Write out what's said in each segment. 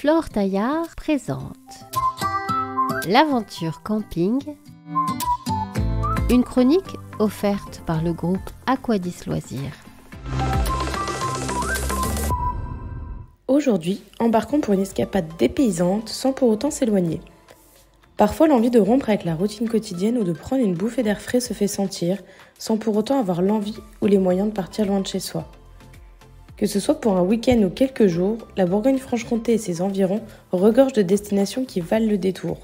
Flore Taillard présente l'aventure camping, une chronique offerte par le groupe Aquadis Loisirs. Aujourd'hui, embarquons pour une escapade dépaysante sans pour autant s'éloigner. Parfois, l'envie de rompre avec la routine quotidienne ou de prendre une bouffée d'air frais se fait sentir, sans pour autant avoir l'envie ou les moyens de partir loin de chez soi. Que ce soit pour un week-end ou quelques jours, la Bourgogne-Franche-Comté et ses environs regorgent de destinations qui valent le détour.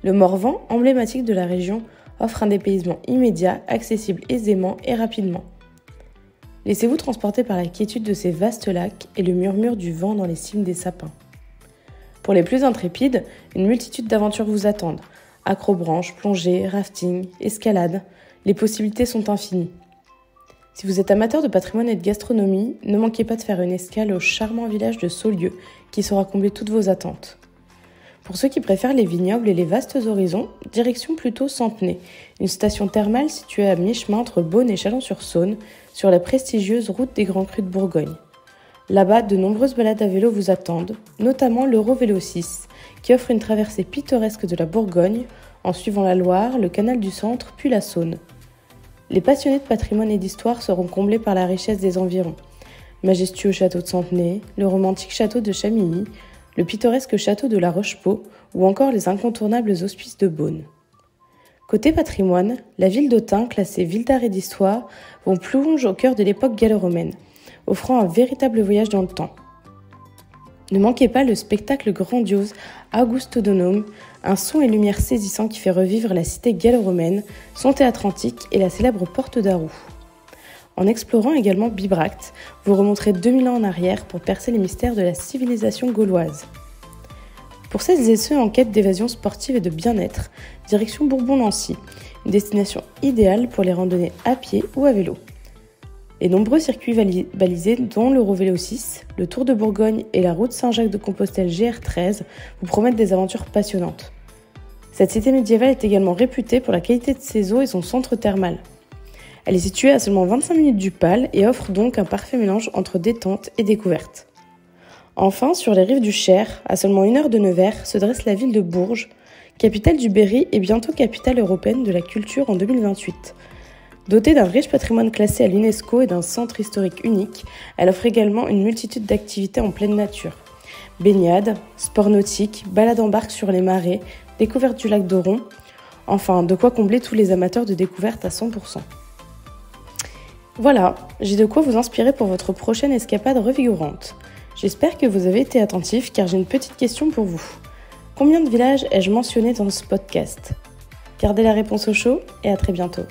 Le Morvan, emblématique de la région, offre un dépaysement immédiat, accessible aisément et rapidement. Laissez-vous transporter par la quiétude de ces vastes lacs et le murmure du vent dans les cimes des sapins. Pour les plus intrépides, une multitude d'aventures vous attendent. Acrobranche, plongée, rafting, escalade, les possibilités sont infinies. Si vous êtes amateur de patrimoine et de gastronomie, ne manquez pas de faire une escale au charmant village de Saulieu qui saura combler toutes vos attentes. Pour ceux qui préfèrent les vignobles et les vastes horizons, direction plutôt Centenay, une station thermale située à mi-chemin entre Beaune et Chalon-sur-Saône, sur la prestigieuse route des Grands Crus de Bourgogne. Là-bas, de nombreuses balades à vélo vous attendent, notamment l'Eurovélo 6, qui offre une traversée pittoresque de la Bourgogne, en suivant la Loire, le canal du Centre, puis la Saône. Les passionnés de patrimoine et d'histoire seront comblés par la richesse des environs. Majestueux château de Centenay, le romantique château de Chamilly, le pittoresque château de la Rochepot ou encore les incontournables hospices de Beaune. Côté patrimoine, la ville d'Autun, classée ville d'art et d'histoire, vous plonge au cœur de l'époque gallo-romaine, offrant un véritable voyage dans le temps. Ne manquez pas le spectacle grandiose Augustodonum, un son et lumière saisissant qui fait revivre la cité gallo-romaine, son théâtre antique et la célèbre porte d'Arroux. En explorant également Bibracte, vous remonterez 2000 ans en arrière pour percer les mystères de la civilisation gauloise. Pour celles et ceux en quête d'évasion sportive et de bien-être, direction Bourbon-Lancy, une destination idéale pour les randonnées à pied ou à vélo. Les nombreux circuits balisés, dont l'Eurovélo 6, le Tour de Bourgogne et la route Saint-Jacques-de-Compostelle GR13, vous promettent des aventures passionnantes. Cette cité médiévale est également réputée pour la qualité de ses eaux et son centre thermal. Elle est située à seulement 25 minutes du Pal et offre donc un parfait mélange entre détente et découverte. Enfin, sur les rives du Cher, à seulement 1 heure de Nevers, se dresse la ville de Bourges, capitale du Berry et bientôt capitale européenne de la culture en 2028. Dotée d'un riche patrimoine classé à l'UNESCO et d'un centre historique unique, elle offre également une multitude d'activités en pleine nature. Baignade, sport nautique, balade en barque sur les marais, découverte du lac d'Oron, enfin de quoi combler tous les amateurs de découverte à 100%. Voilà, j'ai de quoi vous inspirer pour votre prochaine escapade revigorante. J'espère que vous avez été attentifs car j'ai une petite question pour vous. Combien de villages ai-je mentionné dans ce podcast ? Gardez la réponse au chaud et à très bientôt.